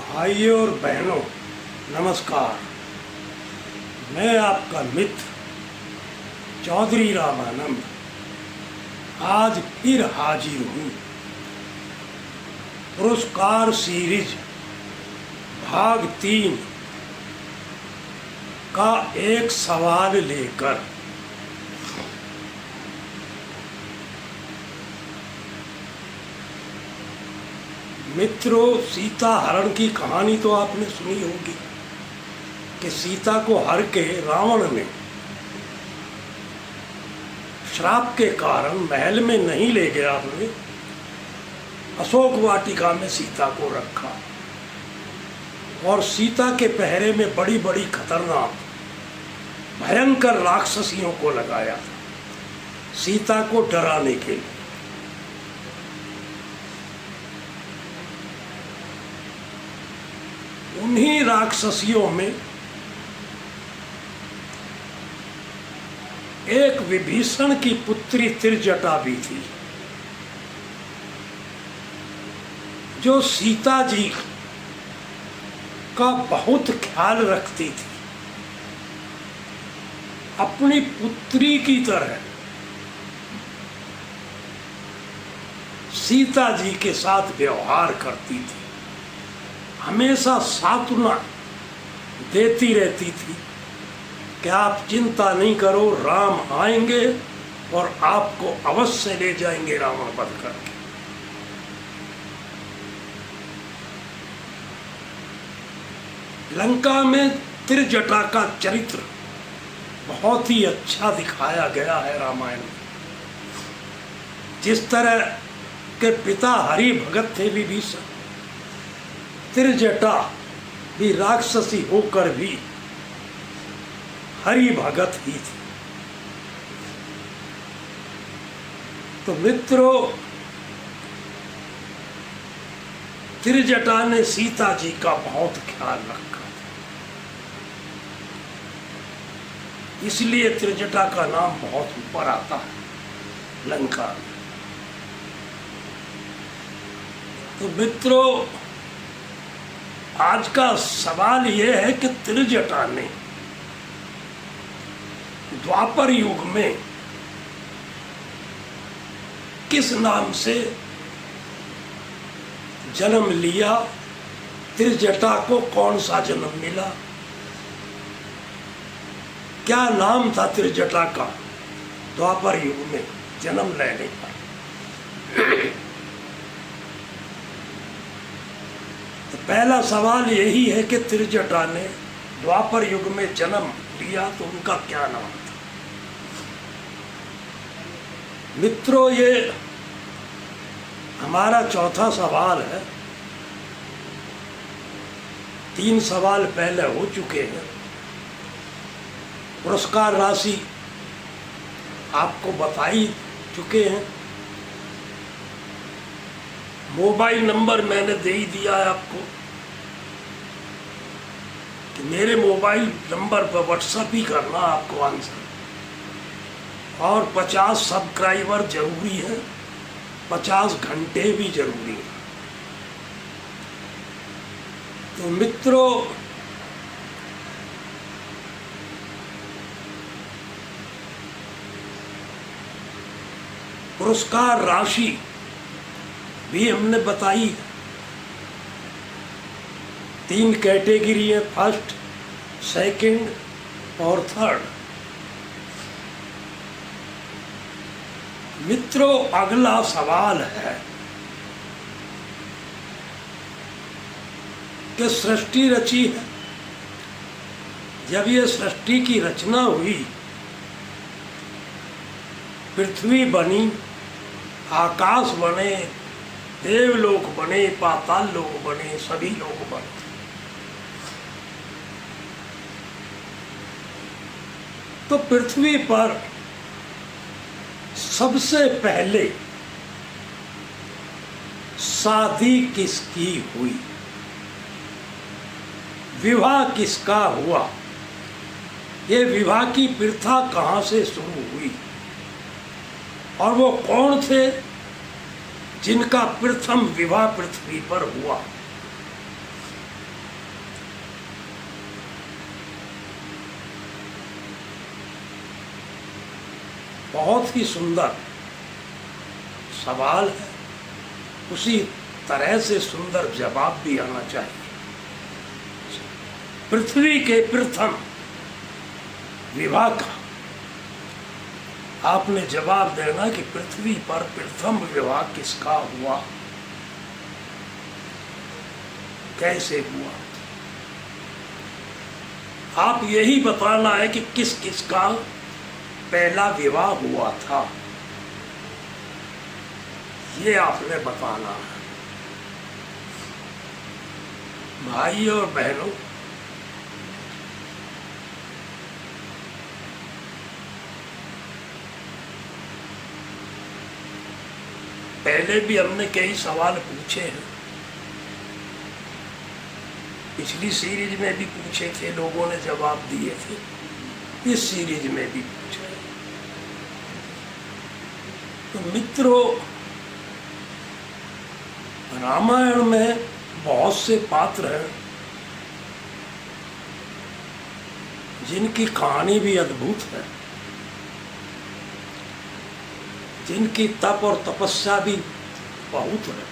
भाइयों और बहनों, नमस्कार। मैं आपका मित्र चौधरी रामानंद आज फिर हाजिर हूँ पुरस्कार सीरीज भाग 3 का एक सवाल लेकर। मित्रों, सीता हरण की कहानी तो आपने सुनी होगी कि सीता को हर के रावण ने श्राप के कारण महल में नहीं ले गया, अपने अशोक वाटिका में सीता को रखा और सीता के पहरे में बड़ी बड़ी खतरनाक भयंकर राक्षसियों को लगाया था सीता को डराने के लिए। उन्हीं राक्षसियों में एक विभीषण की पुत्री त्रिजटा भी थी, जो सीता जी का बहुत ख्याल रखती थी। अपनी पुत्री की तरह सीता जी के साथ व्यवहार करती थी, हमेशा सांत्वना देती रहती थी कि आप चिंता नहीं करो, राम आएंगे और आपको अवश्य ले जाएंगे रावण वध करके। लंका में त्रिजटा का चरित्र बहुत ही अच्छा दिखाया गया है रामायण में। जिस तरह के पिता हरि भगत थे विभीषण, त्रिजटा भी राक्षसी होकर भी हरि भगत ही थी। तो मित्रों, त्रिजटा ने सीता जी का बहुत ख्याल रखा, इसलिए त्रिजटा का नाम बहुत ऊपर आता है लंका में। तो मित्रों, आज का सवाल यह है कि त्रिजटा ने द्वापर युग में किस नाम से जन्म लिया, त्रिजटा को कौन सा जन्म मिला, क्या नाम था त्रिजटा का द्वापर युग में जन्म लेने पर। तो पहला सवाल यही है कि त्रिजटा ने द्वापर युग में जन्म लिया तो उनका क्या नाम था। मित्रों, ये हमारा चौथा सवाल है। 3 सवाल पहले हो चुके हैं। पुरस्कार राशि आपको बता ही चुके हैं। मोबाइल नंबर मैंने दे ही दिया है आपको कि मेरे मोबाइल नंबर पर व्हाट्सएप ही करना आपको आंसर। और 50 सब्सक्राइबर जरूरी है, 50 घंटे भी जरूरी है। तो मित्रों, पुरस्कार राशि भी हमने बताई। 3 कैटेगरी है, फर्स्ट, सेकंड और थर्ड। मित्रों, अगला सवाल है कि सृष्टि रची है। जब ये सृष्टि की रचना हुई, पृथ्वी बनी, आकाश बने, देवलोक बने, पाताल लोक बने, सभी लोग बने। तो पृथ्वी पर सबसे पहले शादी किसकी हुई, विवाह किसका हुआ, ये विवाह की प्रथा कहाँ से शुरू हुई और वो कौन थे जिनका प्रथम विवाह पृथ्वी पर हुआ। बहुत ही सुंदर सवाल है, उसी तरह से सुंदर जवाब भी आना चाहिए। पृथ्वी के प्रथम विवाह का आपने जवाब देना कि पृथ्वी पर प्रथम विवाह किसका हुआ, कैसे हुआ। आप यही बताना है कि किस किस का पहला विवाह हुआ था, ये आपने बताना है। भाई और बहनों, पहले भी हमने कई सवाल पूछे हैं, पिछली सीरीज में भी पूछे थे, लोगों ने जवाब दिए थे, इस सीरीज में भी पूछे। तो मित्रों, रामायण में बहुत से पात्र हैं जिनकी कहानी भी अद्भुत है, जिनकी तप और तपस्या भी बहुत है।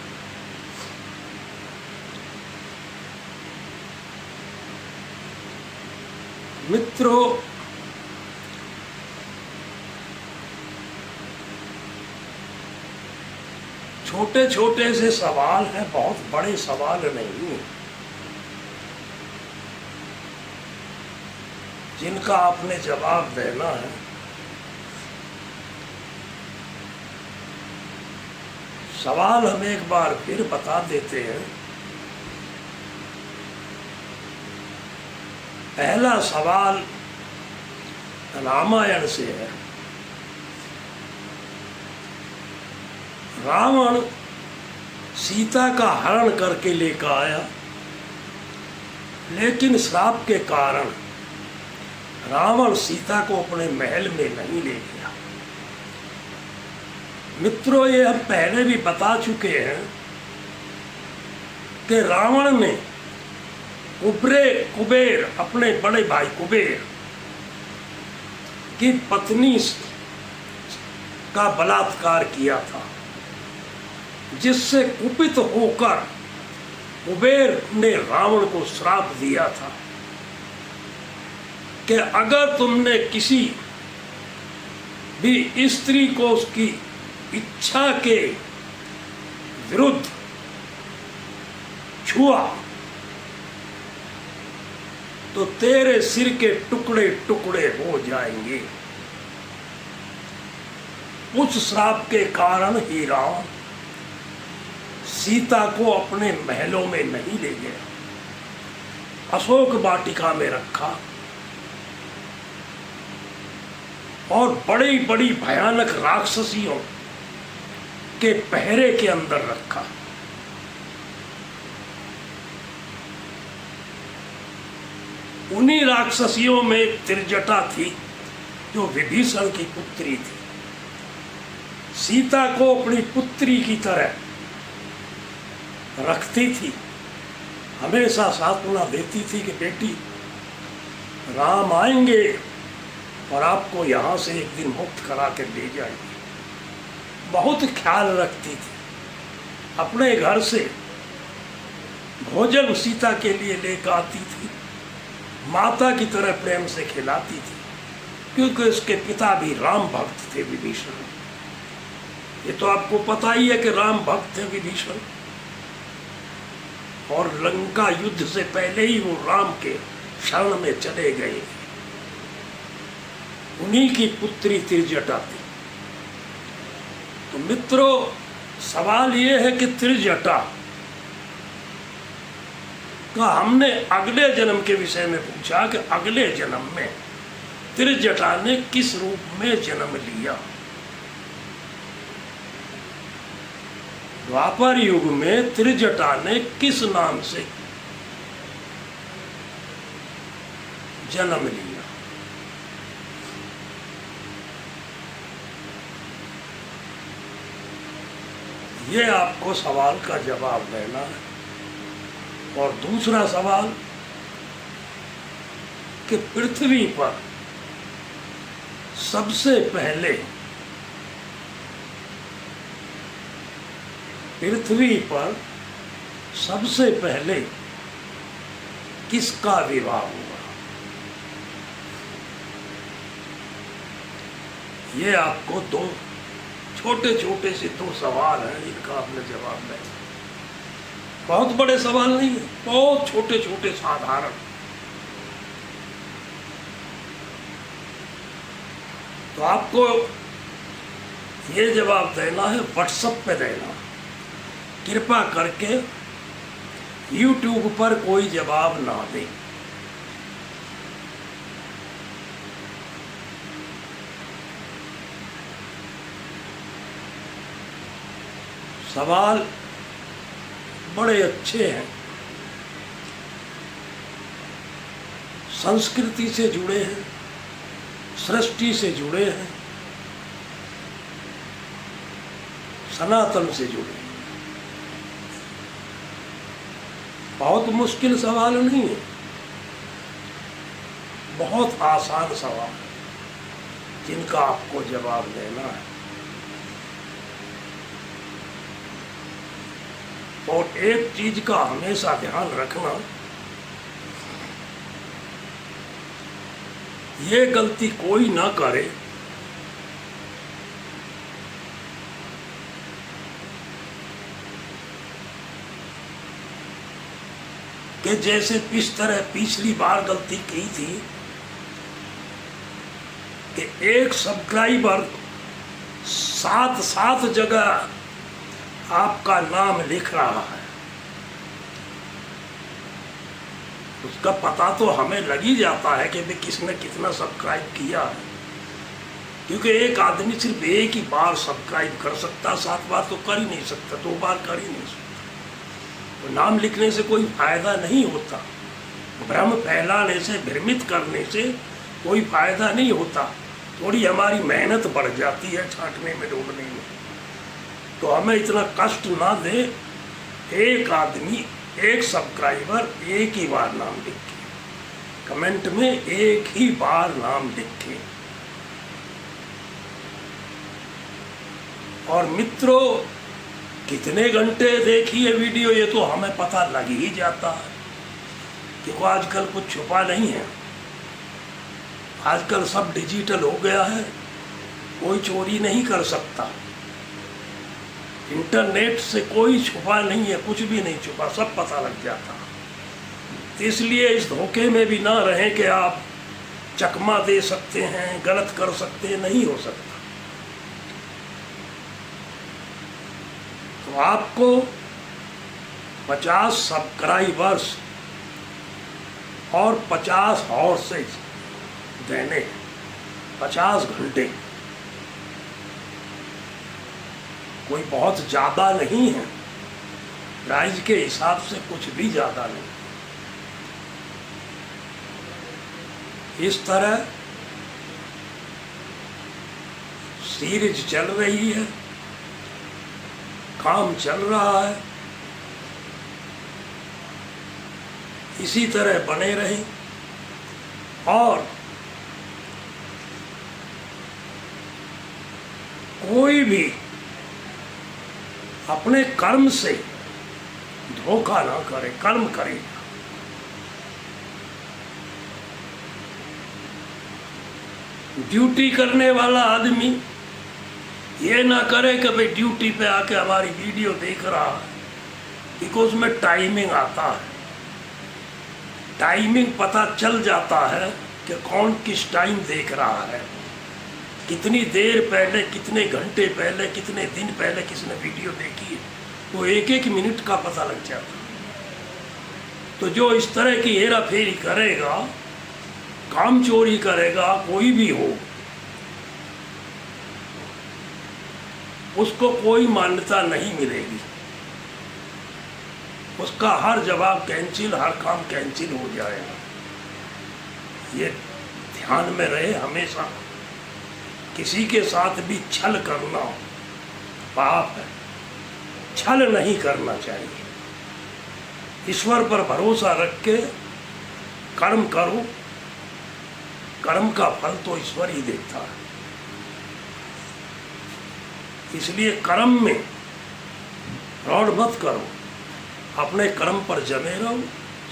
मित्रों, छोटे छोटे से सवाल हैं, बहुत बड़े सवाल नहीं हैं, जिनका आपने जवाब देना है। सवाल हम एक बार फिर बता देते हैं। पहला सवाल रामायण से है। रावण सीता का हरण करके लेकर आया, लेकिन श्राप के कारण रावण सीता को अपने महल में नहीं ले गया। मित्रों, ये हम पहले भी बता चुके हैं कि रावण ने कुबेर अपने बड़े भाई कुबेर की पत्नी का बलात्कार किया था, जिससे कुपित होकर कुबेर ने रावण को श्राप दिया था कि अगर तुमने किसी भी स्त्री को उसकी इच्छा के विरुद्ध छुआ तो तेरे सिर के टुकड़े टुकड़े हो जाएंगे। उस श्राप के कारण ही रावण सीता को अपने महलों में नहीं ले गया, अशोक वाटिका में रखा और बड़ी बड़ी भयानक राक्षसियों के पहरे के अंदर रखा। उन्हीं राक्षसियों में त्रिजटा थी, जो विभीषण की पुत्री थी। सीता को अपनी पुत्री की तरह रखती थी, हमेशा सांत्वना देती थी कि बेटी, राम आएंगे और आपको यहाँ से एक दिन मुक्त करा के ले जाएंगे। बहुत ख्याल रखती थी, अपने घर से भोजन सीता के लिए लेकर आती थी, माता की तरह प्रेम से खिलाती थी, क्योंकि उसके पिता भी राम भक्त थे, विभीषण। ये तो आपको पता ही है कि राम भक्त थे विभीषण, और लंका युद्ध से पहले ही वो राम के शरण में चले गए। उन्हीं की पुत्री त्रिजटा थी। तो मित्रों, सवाल ये है कि त्रिजटा का हमने अगले जन्म के विषय में पूछा कि अगले जन्म में त्रिजटा ने किस रूप में जन्म लिया। द्वापर युग में त्रिजटा ने किस नाम से जन्म लिया। ये आपको सवाल का जवाब देना है। और दूसरा सवाल कि पृथ्वी पर सबसे पहले पृथ्वी पर सबसे पहले किसका विवाह हुआ? ये आपको दो छोटे छोटे से दो सवाल हैं, इनका आपने जवाब देना। बहुत बड़े सवाल नहीं है, बहुत छोटे छोटे साधारण। तो आपको ये जवाब देना है, व्हाट्सएप पे देना। कृपया करके YouTube पर कोई जवाब ना दे। सवाल बड़े अच्छे हैं, संस्कृति से जुड़े हैं, सृष्टि से जुड़े हैं, सनातन से जुड़े हैं। बहुत मुश्किल सवाल नहीं है, बहुत आसान सवाल जिनका आपको जवाब देना है। और एक चीज का हमेशा ध्यान रखना, ये गलती कोई ना करे कि जैसे इस तरह पिछली बार गलती की थी कि एक सब्सक्राइबर सात जगह आपका नाम लिख रहा है। उसका पता तो हमें लग ही जाता है कि किसने कितना सब्सक्राइब किया है, क्योंकि एक आदमी सिर्फ एक ही बार सब्सक्राइब कर सकता, 7 बार तो कर ही नहीं सकता, 2 बार कर ही नहीं सकता। तो नाम लिखने से कोई फायदा नहीं होता, भ्रम फैलाने से, भ्रमित करने से कोई फायदा नहीं होता। थोड़ी हमारी मेहनत बढ़ जाती है छांटने में, ढूंढने में। तो हमें इतना कष्ट ना दे। एक आदमी, एक सब्सक्राइबर एक ही बार नाम लिखे, कमेंट में एक ही बार नाम लिखे। और मित्रों, कितने घंटे देखिए वीडियो, ये तो हमें पता लग ही जाता है, क्योंकि आजकल कुछ छुपा नहीं है। आजकल सब डिजिटल हो गया है, कोई चोरी नहीं कर सकता। इंटरनेट से कोई छुपा नहीं है, कुछ भी नहीं छुपा, सब पता लग जाता। तो इसलिए इस धोखे में भी ना रहें कि आप चकमा दे सकते हैं, गलत कर सकते हैं, नहीं हो सकता। तो आपको 50 सब्सक्राइबर्स और 50 हॉर्सेज देने, 50 घंटे, कोई बहुत ज़्यादा नहीं है, प्राइज के हिसाब से कुछ भी ज़्यादा नहीं। इस तरह सीरीज चल रही है, काम चल रहा है, इसी तरह बने रहें। और कोई भी अपने कर्म से धोखा ना करे, कर्म करे। ड्यूटी करने वाला आदमी ये ना करे कि भाई ड्यूटी पे आके हमारी वीडियो देख रहा है, क्योंकि उसमें टाइमिंग आता है। टाइमिंग पता चल जाता है कि कौन किस टाइम देख रहा है, कितनी देर पहले, कितने घंटे पहले, कितने दिन पहले किसने वीडियो देखी है, वो एक मिनट का पता लग जाता। तो जो इस तरह की हेरा फेरी करेगा, काम चोरी करेगा, कोई भी हो, उसको कोई मान्यता नहीं मिलेगी। उसका हर जवाब कैंसिल, हर काम कैंसिल हो जाएगा। ये ध्यान में रहे हमेशा। किसी के साथ भी छल करना पाप है, छल नहीं करना चाहिए। ईश्वर पर भरोसा रख के कर्म करो, कर्म का फल तो ईश्वर ही देता है। इसलिए कर्म में फ्रॉड मत करो, अपने कर्म पर जमे रहो,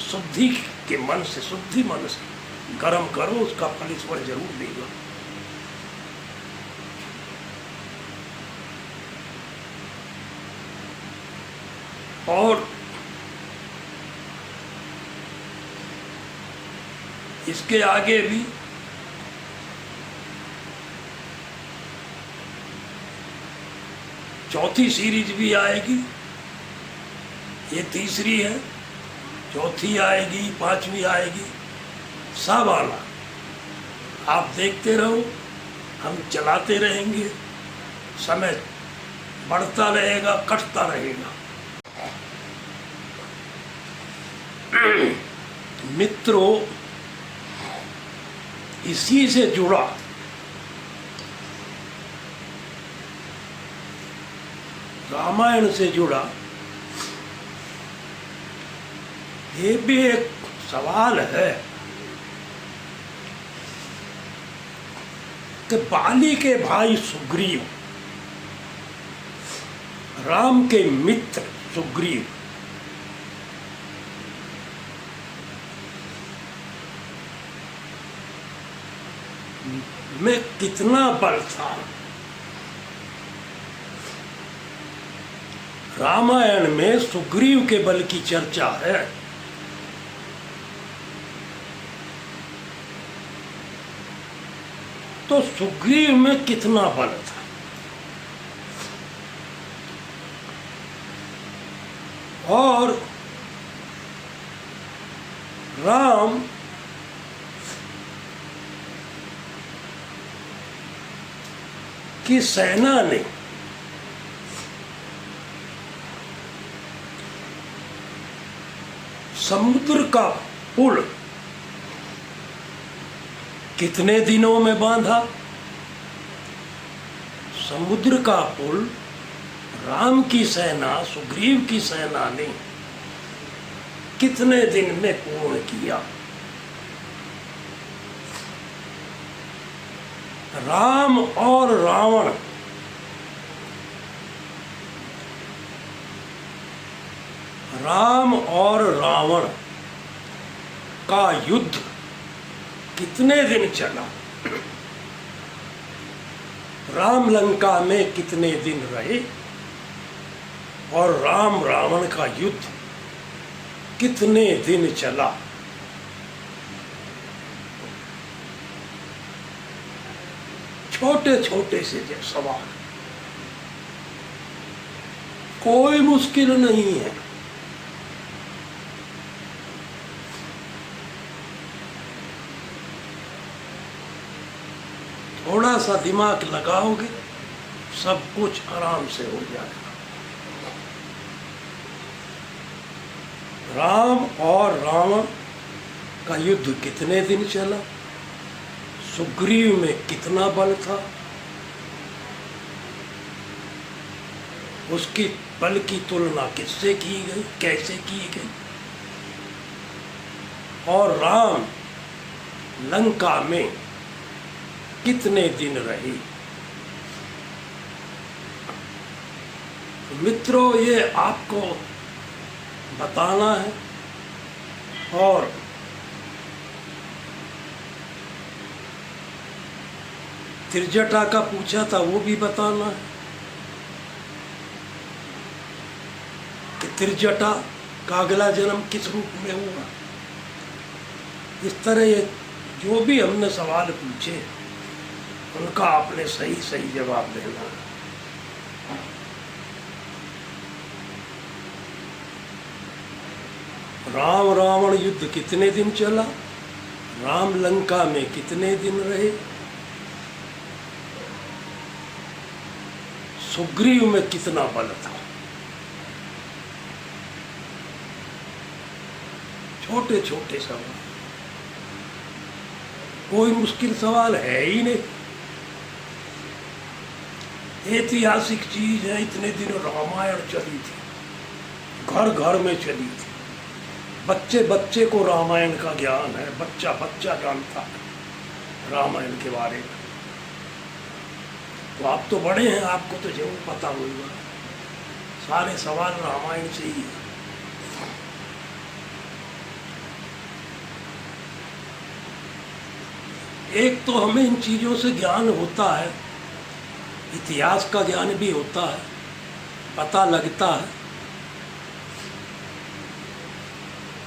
शुद्धि के मन से, शुद्धि मन से कर्म करो, उसका फल ईश्वर जरूर देगा। और इसके आगे भी चौथी सीरीज भी आएगी, ये तीसरी है, चौथी आएगी, पांचवी आएगी, सब आना। आप देखते रहो, हम चलाते रहेंगे, समय बढ़ता रहेगा, कटता रहेगा। मित्रों, इसी से जुड़ा रामायण से जुड़ा ये भी एक सवाल है कि बाली के भाई सुग्रीव, राम के मित्र सुग्रीव, में कितना बल था। रामायण में सुग्रीव के बल की चर्चा है। तो सुग्रीव में कितना बल था। और राम की सेना ने समुद्र का पुल कितने दिनों में बांधा। समुद्र का पुल राम की सेना, सुग्रीव की सेना ने कितने दिन में पूर्ण किया। राम और रावण का युद्ध कितने दिन चला। राम लंका में कितने दिन रहे और राम रावण का युद्ध कितने दिन चला। छोटे छोटे से सवाल, कोई मुश्किल नहीं है। थोड़ा सा दिमाग लगाओगे, सब कुछ आराम से हो जाएगा। राम और रावण का युद्ध कितने दिन चला, सुग्रीव में कितना बल था, उसकी बल की तुलना किससे की गई, कैसे की गई। और राम लंका में कितने दिन रहे। मित्रों, ये आपको बताना है। और त्रिजटा का पूछा था, वो भी बताना है कि त्रिजटा का अगला जन्म किस रूप में हुआ। इस तरह ये जो भी हमने सवाल पूछे उनका आपने सही सही जवाब देना। राम रावण युद्ध कितने दिन चला, राम लंका में कितने दिन रहे, सुग्रीव में कितना बल था। छोटे छोटे सवाल, कोई मुश्किल सवाल है ही नहीं। ऐतिहासिक चीज है। इतने दिन रामायण चली थी, घर घर में चली थी। बच्चे बच्चे को रामायण का ज्ञान है, बच्चा बच्चा जानता है रामायण के बारे में। तो आप तो बड़े हैं, आपको तो जरूर पता होगा। सारे सवाल रामायण से ही है। एक तो हमें इन चीज़ों से ज्ञान होता है, इतिहास का ज्ञान भी होता है, पता लगता है।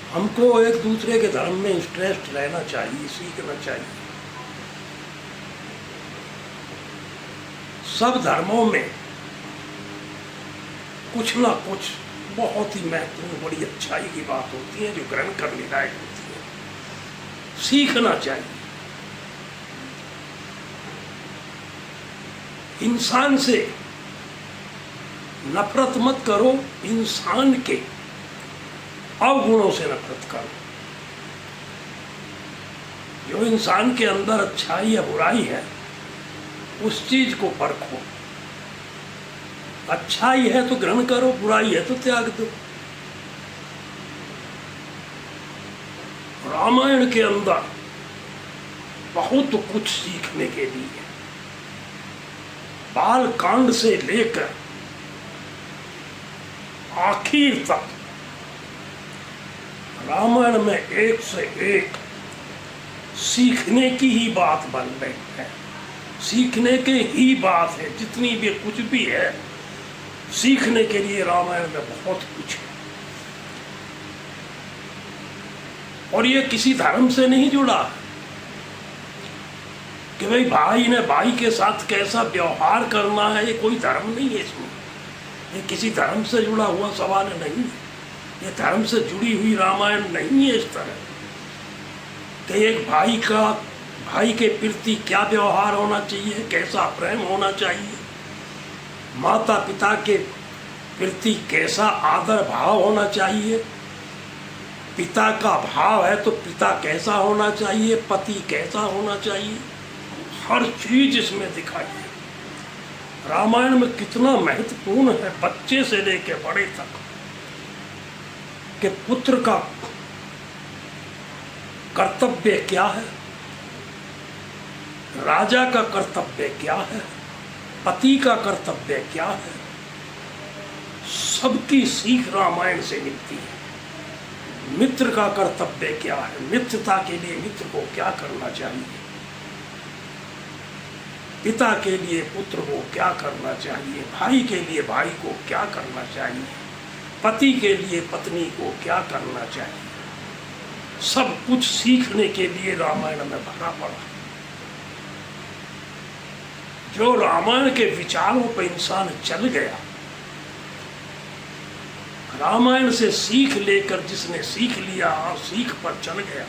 हमको एक दूसरे के धर्म में इंटरेस्ट रहना चाहिए, सीखना चाहिए। सब धर्मों में कुछ ना कुछ बहुत ही महत्वपूर्ण, बड़ी अच्छाई की बात होती है जो ग्रहण करने लायक होती है, सीखना चाहिए। इंसान से नफरत मत करो, इंसान के अवगुणों से नफरत करो। जो इंसान के अंदर अच्छाई या बुराई है उस चीज को परखो। अच्छाई है तो ग्रहण करो, बुराई है तो त्याग दो। रामायण के अंदर बहुत कुछ सीखने के लिए है। बाल कांड से लेकर आखिर तक रामायण में एक से एक सीखने की ही बात बन रही है, सीखने के ही बात है। जितनी भी कुछ भी है सीखने के लिए रामायण में बहुत कुछ है। और ये किसी धर्म से नहीं जुड़ा कि भाई ने भाई के साथ कैसा व्यवहार करना है, ये कोई धर्म नहीं है। इसमें ये किसी धर्म से जुड़ा हुआ सवाल नहीं है। ये धर्म से जुड़ी हुई रामायण नहीं है। इस तरह कि एक भाई के प्रति क्या व्यवहार होना चाहिए, कैसा प्रेम होना चाहिए, माता पिता के प्रति कैसा आदर भाव होना चाहिए, पिता का भाव है तो पिता कैसा होना चाहिए, पति कैसा होना चाहिए, हर चीज इसमें दिखाई है। रामायण में कितना महत्वपूर्ण है बच्चे से लेकर बड़े तक कि पुत्र का कर्तव्य क्या है, राजा का कर्तव्य क्या है, पति का कर्तव्य क्या है। सबकी सीख रामायण से मिलती है। मित्र का कर्तव्य क्या है, मित्रता के लिए मित्र को क्या करना चाहिए, पिता के लिए पुत्र को क्या करना चाहिए, भाई के लिए भाई को क्या करना चाहिए, पति के लिए पत्नी को क्या करना चाहिए। सब कुछ सीखने के लिए रामायण में भरा पड़ा। जो रामायण के विचारों पर इंसान चल गया, रामायण से सीख लेकर जिसने सीख लिया और सीख पर चल गया,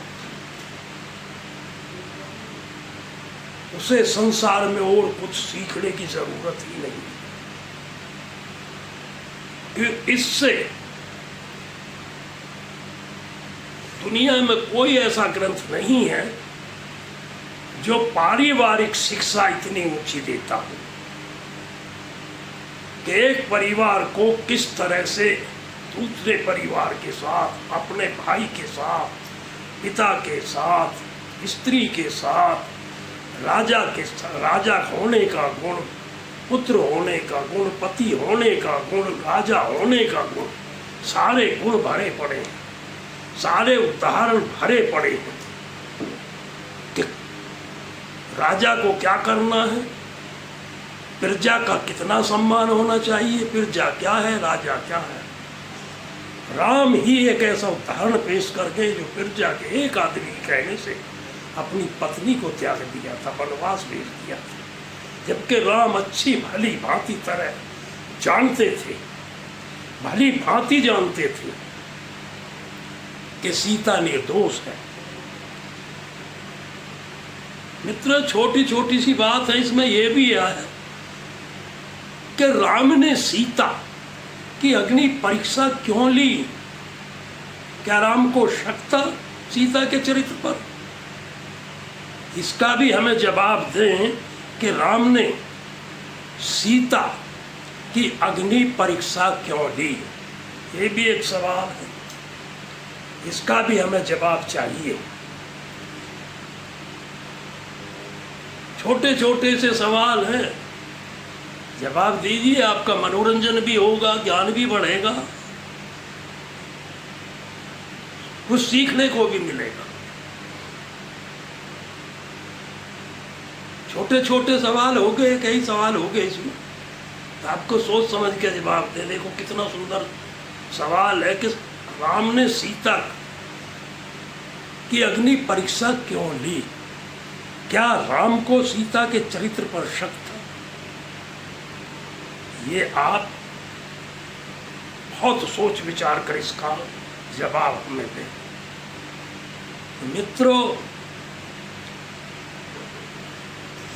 उसे संसार में और कुछ सीखने की जरूरत ही नहीं। इससे दुनिया में कोई ऐसा ग्रंथ नहीं है जो पारिवारिक शिक्षा इतनी ऊंची देता हो कि एक परिवार को किस तरह से दूसरे परिवार के साथ, अपने भाई के साथ, पिता के साथ, स्त्री के साथ, राजा होने का गुण, पुत्र होने का गुण, पति होने का गुण, राजा होने का गुण, सारे गुण भरे पड़े हैं, सारे उदाहरण भरे पड़े हैं कि राजा को क्या करना है, प्रजा का कितना सम्मान होना चाहिए, प्रजा क्या है, राजा क्या है। राम ही एक ऐसा उदाहरण पेश करके जो प्रजा के एक आदमी के कहने से अपनी पत्नी को त्याग दिया था, वनवास भेज दिया था। जबकि राम अच्छी भली भांति तरह जानते थे, भली भांति जानते थे कि सीता निर्दोष है। मित्र, छोटी छोटी सी बात है, इसमें यह भी आया कि राम ने सीता की अग्नि परीक्षा क्यों ली। क्या राम को शक था सीता के चरित्र पर? इसका भी हमें जवाब दें कि राम ने सीता की अग्नि परीक्षा क्यों ली। ये भी एक सवाल है, इसका भी हमें जवाब चाहिए। छोटे छोटे से सवाल हैं जवाब दीजिए, आपका मनोरंजन भी होगा, ज्ञान भी बढ़ेगा, कुछ सीखने को भी मिलेगा। छोटे छोटे सवाल हो गए, कई सवाल हो गए इसमें, तो आपको सोच समझ के जवाब दे। देखो कितना सुंदर सवाल है कि राम ने सीता की अग्नि परीक्षा क्यों ली? क्या राम को सीता के चरित्र पर शक था? ये आप बहुत सोच विचार कर इसका जवाब हमें दें। मित्रों,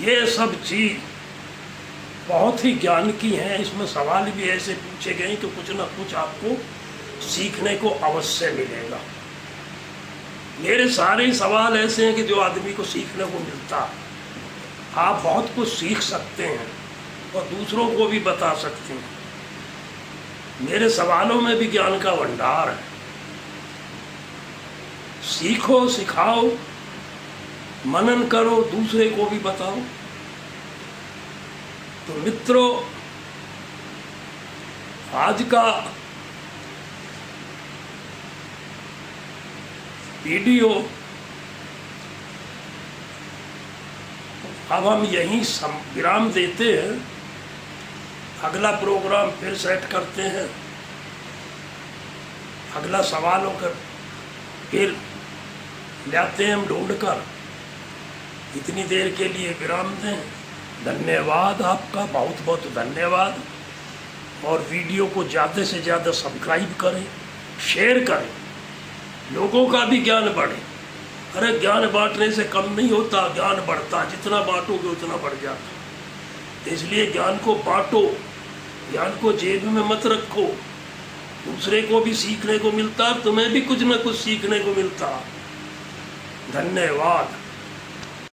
ये सब चीज बहुत ही ज्ञान की हैं। इसमें सवाल भी ऐसे पूछे गए कि कुछ ना कुछ आपको सीखने को अवश्य मिलेगा। मेरे सारे ही सवाल ऐसे हैं कि जो आदमी को सीखने को मिलता, आप बहुत कुछ सीख सकते हैं और दूसरों को भी बता सकते हैं। मेरे सवालों में भी ज्ञान का भंडार है। सीखो, सिखाओ, मनन करो, दूसरे को भी बताओ। तो मित्रों, आज का वीडियो अब हम यहीं विराम देते हैं। अगला प्रोग्राम फिर सेट करते हैं, अगला सवालों का फिर लाते हैं हम ढूंढ कर। इतनी देर के लिए विराम दें। धन्यवाद, आपका बहुत बहुत धन्यवाद। और वीडियो को ज़्यादा से ज़्यादा सब्सक्राइब करें, शेयर करें, लोगों का भी ज्ञान बढ़े। अरे ज्ञान बांटने से कम नहीं होता, ज्ञान बढ़ता, जितना बांटोगे उतना बढ़ जाता। इसलिए ज्ञान को बांटो, ज्ञान को जेब में मत रखो। दूसरे को भी सीखने को मिलता, तुम्हें भी कुछ ना कुछ सीखने को मिलता। धन्यवाद।